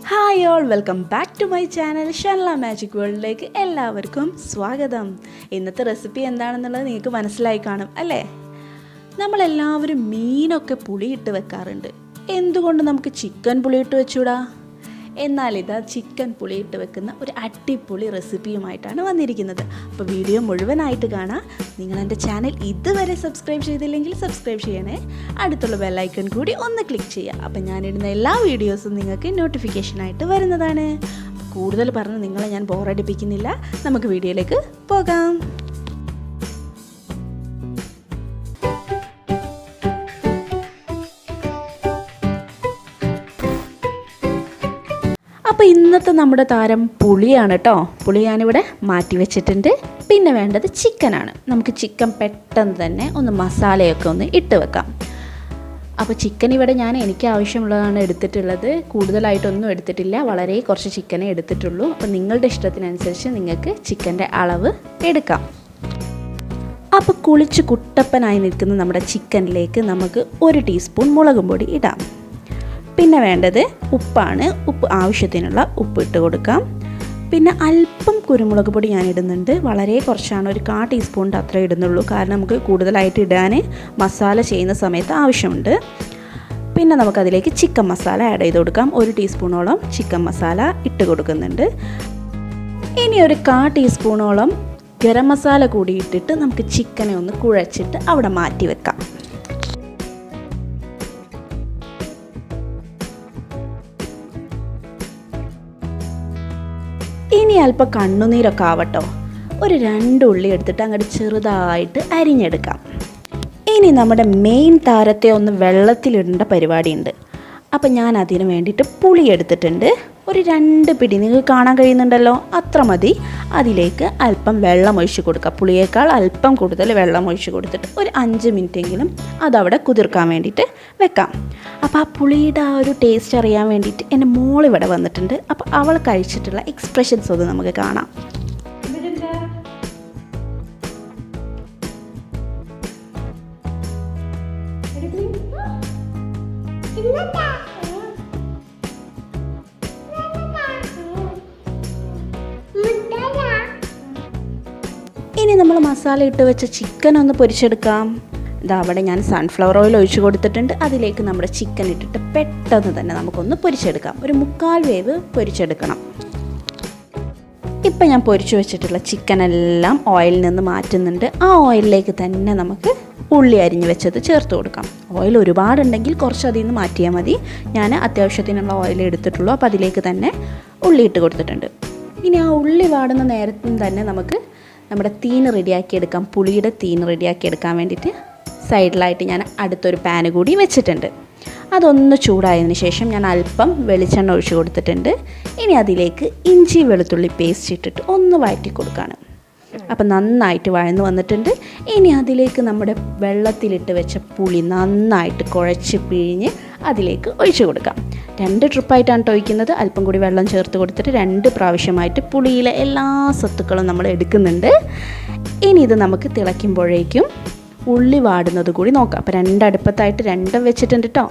Hi all, welcome back to my channel Shanla magic വേൾഡിലേക്ക് എല്ലാവർക്കും സ്വാഗതം. ഇന്നത്തെ റെസിപ്പി എന്താണെന്നുള്ളത് നിങ്ങൾക്ക് മനസ്സിലായി കാണും അല്ലേ? നമ്മളെല്ലാവരും മീനൊക്കെ പുളിയിട്ട് വെക്കാറുണ്ട്. എന്തുകൊണ്ട് നമുക്ക് ചിക്കൻ പുളിയിട്ട് വെച്ചൂടാ? എന്നാൽ ഇതാ ചിക്കൻ പുളിയിട്ട് വെക്കുന്ന ഒരു അടിപൊളി റെസിപ്പിയുമായിട്ടാണ് വന്നിരിക്കുന്നത്. അപ്പോൾ വീഡിയോ മുഴുവനായിട്ട് കാണാം. നിങ്ങൾ എൻ്റെ ചാനൽ ഇതുവരെ സബ്സ്ക്രൈബ് ചെയ്തില്ലെങ്കിൽ സബ്സ്ക്രൈബ് ചെയ്യണേ. അടുത്തുള്ള ബെല്ലൈക്കൺ കൂടി ഒന്ന് ക്ലിക്ക് ചെയ്യുക. അപ്പോൾ ഞാനിടുന്ന എല്ലാ വീഡിയോസും നിങ്ങൾക്ക് നോട്ടിഫിക്കേഷനായിട്ട് വരുന്നതാണ്. കൂടുതൽ പറഞ്ഞ് നിങ്ങളെ ഞാൻ ബോറടിപ്പിക്കുന്നില്ല. നമുക്ക് വീഡിയോയിലേക്ക് പോകാം. അപ്പോൾ ഇന്നത്തെ നമ്മുടെ താരം പുളിയാണ് കേട്ടോ. പുളി ഞാനിവിടെ മാറ്റി വെച്ചിട്ടുണ്ട്. പിന്നെ വേണ്ടത് ചിക്കനാണ്. നമുക്ക് ചിക്കൻ പെട്ടെന്ന് തന്നെ ഒന്ന് മസാലയൊക്കെ ഒന്ന് ഇട്ട് വെക്കാം. അപ്പോൾ ചിക്കൻ ഇവിടെ ഞാൻ എനിക്ക് ആവശ്യമുള്ളതാണ് എടുത്തിട്ടുള്ളത്. കൂടുതലായിട്ടൊന്നും എടുത്തിട്ടില്ല, വളരെ കുറച്ച് ചിക്കനേ എടുത്തിട്ടുള്ളൂ. അപ്പോൾ നിങ്ങളുടെ ഇഷ്ടത്തിനനുസരിച്ച് നിങ്ങൾക്ക് ചിക്കൻ്റെ അളവ് എടുക്കാം. അപ്പോൾ കുളിച്ച് കുട്ടപ്പനായി നിൽക്കുന്ന നമ്മുടെ ചിക്കനിലേക്ക് നമുക്ക് 1 ടീസ്പൂൺ മുളകും പൊടി ഇടാം. പിന്നെ വേണ്ടത് ഉപ്പാണ്. ഉപ്പ് ആവശ്യത്തിനുള്ള ഉപ്പ് ഇട്ട് കൊടുക്കാം. പിന്നെ അല്പം കുരുമുളക് പൊടി ഞാൻ ഇടുന്നുണ്ട്. വളരെ കുറച്ചാണ്, ഒരു 1/4 ടീസ്പൂണിൻ്റെ അത്ര ഇടുന്നുള്ളൂ. കാരണം നമുക്ക് കൂടുതലായിട്ട് ഇടാൻ മസാല ചെയ്യുന്ന സമയത്ത് ആവശ്യമുണ്ട്. പിന്നെ നമുക്കതിലേക്ക് ചിക്കൻ മസാല ആഡ് ചെയ്ത് കൊടുക്കാം. 1 ടീസ്പൂണോളം ചിക്കൻ മസാല ഇട്ട് കൊടുക്കുന്നുണ്ട്. ഇനി ഒരു 1/4 ടീസ്പൂണോളം ഗരം മസാല കൂടി ഇട്ടിട്ട് നമുക്ക് ചിക്കനെ ഒന്ന് കുഴച്ചിട്ട് അവിടെ മാറ്റി വെക്കാം. ഇനി അല്പം കണ്ണുനീരൊക്കെ ആവട്ടോ. ഒരു 2 ഉള്ളി എടുത്തിട്ട് അങ്ങോട്ട് ചെറുതായിട്ട് അരിഞ്ഞെടുക്കാം. ഇനി നമ്മുടെ മെയിൻ താരത്തെ ഒന്ന് വെള്ളത്തിലിടേണ്ട പരിപാടിയുണ്ട്. അപ്പം ഞാൻ അതിന് വേണ്ടിയിട്ട് പുളി എടുത്തിട്ടുണ്ട്. ഒരു 2 പിടി, നിങ്ങൾക്ക് കാണാൻ കഴിയുന്നുണ്ടല്ലോ, അത്ര മതി. അതിലേക്ക് അല്പം വെള്ളം ഒഴിച്ച് കൊടുക്കുക. പുളിയേക്കാൾ അല്പം കൂടുതൽ വെള്ളം ഒഴിച്ച് കൊടുത്തിട്ട് ഒരു 5 മിനിറ്റെങ്കിലും അതവിടെ കുതിർക്കാൻ വേണ്ടിയിട്ട് വെക്കാം. അപ്പോൾ ആ പുളിയുടെ ആ ഒരു ടേസ്റ്റ് അറിയാൻ വേണ്ടിയിട്ട് എൻ്റെ മോളിവിടെ വന്നിട്ടുണ്ട്. അപ്പോൾ അവൾ കഴിച്ചിട്ടുള്ള എക്സ്പ്രഷൻസ് ഒന്ന് നമുക്ക് കാണാം. ഇനി നമ്മൾ മസാല ഇട്ട് വെച്ച ചിക്കൻ ഒന്ന് പൊരിച്ചെടുക്കാം. ഇതാ അവിടെ ഞാൻ സൺഫ്ലവർ ഓയിൽ ഒഴിച്ച് കൊടുത്തിട്ടുണ്ട്. അതിലേക്ക് നമ്മുടെ ചിക്കൻ ഇട്ടിട്ട് പെട്ടെന്ന് തന്നെ നമുക്കൊന്ന് പൊരിച്ചെടുക്കാം. ഒരു 1/4 വേവ് പൊരിച്ചെടുക്കണം. ഇപ്പം ഞാൻ പൊരിച്ചു വെച്ചിട്ടുള്ള ചിക്കനെല്ലാം ഓയിലിൽ നിന്ന് മാറ്റുന്നുണ്ട്. ആ ഓയിലിലേക്ക് തന്നെ നമുക്ക് ഉള്ളി അരിഞ്ഞ് വെച്ചത് ചേർത്ത് കൊടുക്കാം. ഓയിൽ ഒരുപാടുണ്ടെങ്കിൽ കുറച്ച് അതിൽ നിന്ന് മാറ്റിയാൽ മതി. ഞാൻ അത്യാവശ്യത്തിനുള്ള ഓയിൽ എടുത്തിട്ടുള്ളൂ. അപ്പോൾ അതിലേക്ക് തന്നെ ഉള്ളി ഇട്ട് കൊടുത്തിട്ടുണ്ട്. ഇനി ആ ഉള്ളി വാടുന്ന നേരത്തും തന്നെ നമുക്ക് നമ്മുടെ തീന് റെഡിയാക്കി എടുക്കാം. പുളിയുടെ തീന് റെഡിയാക്കി എടുക്കാൻ വേണ്ടിയിട്ട് സൈഡിലായിട്ട് ഞാൻ അടുത്തൊരു പാന് കൂടി വെച്ചിട്ടുണ്ട്. അതൊന്ന് ചൂടായതിന് ശേഷം ഞാൻ അല്പം വെളിച്ചെണ്ണ ഒഴിച്ച് കൊടുത്തിട്ടുണ്ട്. ഇനി അതിലേക്ക് ഇഞ്ചി വെളുത്തുള്ളി പേസ്റ്റ് ഇട്ടിട്ട് ഒന്ന് വഴറ്റി കൊടുക്കുകയാണ്. അപ്പം നന്നായിട്ട് വഴന്ന് വന്നിട്ടുണ്ട്. ഇനി അതിലേക്ക് നമ്മുടെ വെള്ളത്തിലിട്ട് വെച്ച പുളി നന്നായിട്ട് കുഴച്ച് പിഴിഞ്ഞ് അതിലേക്ക് ഒഴിച്ച് കൊടുക്കാം. 2 ട്രിപ്പായിട്ടാണ് ഒഴിക്കുന്നത്. അല്പം കൂടി വെള്ളം ചേർത്ത് കൊടുത്തിട്ട് 2 പ്രാവശ്യമായിട്ട് പുളിയിലെ എല്ലാ സത്തുക്കളും നമ്മൾ എടുക്കുന്നുണ്ട്. ഇനി ഇത് നമുക്ക് തിളയ്ക്കുമ്പോഴേക്കും ഉള്ളി വാടുന്നത് കൂടി നോക്കാം. അപ്പോൾ 2 അടുപ്പത്തായിട്ട് 2 വെച്ചിട്ടുണ്ട് കേട്ടോ.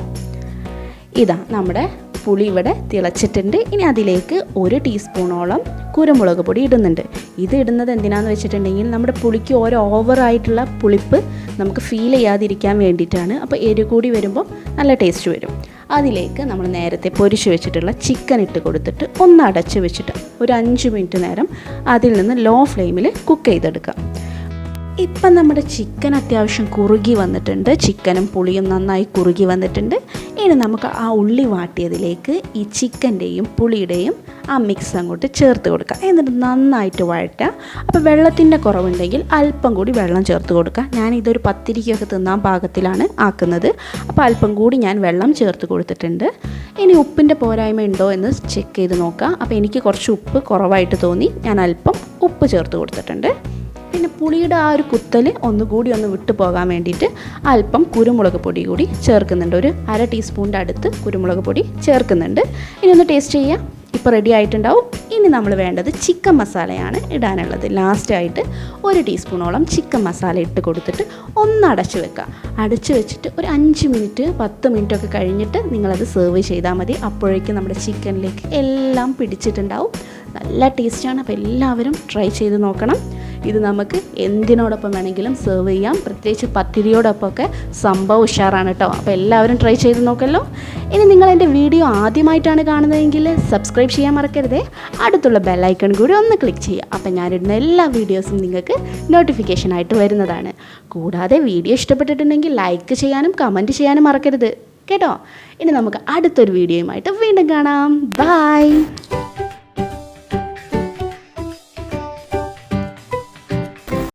ഇതാ നമ്മുടെ പുളി ഇവിടെ തിളച്ചിട്ടുണ്ട്. ഇനി അതിലേക്ക് 1 ടീസ്പൂണോളം കുരുമുളക് പൊടി ഇടുന്നുണ്ട്. ഇത് ഇടുന്നത് എന്തിനാണെന്ന് വെച്ചിട്ടുണ്ടെങ്കിൽ നമ്മുടെ പുളിക്ക് ഓവറായിട്ടുള്ള പുളിപ്പ് നമുക്ക് ഫീൽ ചെയ്യാതിരിക്കാൻ വേണ്ടിയിട്ടാണ്. അപ്പോൾ എരിവ് കൂടി വരുമ്പോൾ നല്ല ടേസ്റ്റ് വരും. അതിലേക്ക് നമ്മൾ നേരത്തെ പൊരിച്ച് വെച്ചിട്ടുള്ള ചിക്കൻ ഇട്ട് കൊടുത്തിട്ട് ഒന്ന് അടച്ച് വെച്ചിട്ട് ഒരു 5 മിനിറ്റ് നേരം അതിൽ നിന്ന് ലോ ഫ്ലെയിമിൽ കുക്ക് ചെയ്തെടുക്കാം. ഇപ്പം നമ്മുടെ ചിക്കൻ അത്യാവശ്യം കുറുകി വന്നിട്ടുണ്ട്. ചിക്കനും പുളിയും നന്നായി കുറുകി വന്നിട്ടുണ്ട്. ഇനി നമുക്ക് ആ ഉള്ളി വാട്ടിയതിലേക്ക് ഈ ചിക്കൻ്റെയും പുളിയുടെയും ആ മിക്സ് അങ്ങോട്ട് ചേർത്ത് കൊടുക്കുക. എന്നിട്ട് നന്നായിട്ട് വഴറ്റുക. അപ്പോൾ വെള്ളത്തിൻ്റെ കുറവുണ്ടെങ്കിൽ അല്പം കൂടി വെള്ളം ചേർത്ത് കൊടുക്കുക. ഞാനിതൊരു പത്തിരിക്കൊക്കെ തിന്നാൻ പാകത്തിലാണ് ആക്കുന്നത്. അപ്പോൾ അല്പം കൂടി ഞാൻ വെള്ളം ചേർത്ത് കൊടുത്തിട്ടുണ്ട്. ഇനി ഉപ്പിൻ്റെ പോരായ്മ ഉണ്ടോ എന്ന് ചെക്ക് ചെയ്ത് നോക്കുക. അപ്പോൾ എനിക്ക് കുറച്ച് ഉപ്പ് കുറവായിട്ട് തോന്നി. ഞാൻ അല്പം ഉപ്പ് ചേർത്ത് കൊടുത്തിട്ടുണ്ട്. പിന്നെ പുളിയുടെ ആ ഒരു കുത്തൽ ഒന്നുകൂടി ഒന്ന് വിട്ടു പോകാൻ വേണ്ടിയിട്ട് അല്പം കുരുമുളക് പൊടി കൂടി ചേർക്കുന്നുണ്ട്. ഒരു 1/2 ടീസ്പൂണിൻ്റെ അടുത്ത് കുരുമുളക് പൊടി ചേർക്കുന്നുണ്ട്. ഇനി ഒന്ന് ടേസ്റ്റ് ചെയ്യാം. ഇപ്പോൾ റെഡി ആയിട്ടുണ്ടാവും. ഇനി ഇനി നമ്മൾ വേണ്ടത് ചിക്കൻ മസാലയാണ് ഇടാനുള്ളത്. ലാസ്റ്റായിട്ട് 1 ടീസ്പൂണോളം ചിക്കൻ മസാല ഇട്ട് കൊടുത്തിട്ട് ഒന്ന് അടച്ച് വെക്കുക. അടച്ച് വെച്ചിട്ട് ഒരു 5 മിനിറ്റ് 10 മിനിറ്റൊക്കെ കഴിഞ്ഞിട്ട് നിങ്ങളത് സെർവ് ചെയ്താൽ മതി. അപ്പോഴേക്കും നമ്മുടെ ചിക്കനിലേക്ക് എല്ലാം പിടിച്ചിട്ടുണ്ടാവും. നല്ല ടേസ്റ്റാണ്. അപ്പോൾ എല്ലാവരും ട്രൈ ചെയ്ത് നോക്കണം. ഇത് നമുക്ക് എന്തിനോടൊപ്പം വേണമെങ്കിലും സെർവ് ചെയ്യാം. പ്രത്യേകിച്ച് പത്തിരിയോടൊപ്പമൊക്കെ സംഭവം ഉഷാറാണ് കേട്ടോ. അപ്പോൾ എല്ലാവരും ട്രൈ ചെയ്ത് നോക്കല്ലോ. ഇനി നിങ്ങൾ എൻ്റെ വീഡിയോ ആദ്യമായിട്ടാണ് കാണുന്നതെങ്കിൽ സബ്സ്ക്രൈബ് ചെയ്യാൻ മറക്കരുതേ. അടുത്തുള്ള ബെല്ലൈക്കൺ കൂടി ഒന്ന് ക്ലിക്ക് ചെയ്യുക. അപ്പോൾ ഞാനിടുന്ന എല്ലാ വീഡിയോസും നിങ്ങൾക്ക് നോട്ടിഫിക്കേഷനായിട്ട് വരുന്നതാണ്. കൂടാതെ വീഡിയോ ഇഷ്ടപ്പെട്ടിട്ടുണ്ടെങ്കിൽ ലൈക്ക് ചെയ്യാനും കമൻറ്റ് ചെയ്യാനും മറക്കരുത് കേട്ടോ. ഇനി നമുക്ക് അടുത്തൊരു വീഡിയോയുമായിട്ട് വീണ്ടും കാണാം. ബൈ.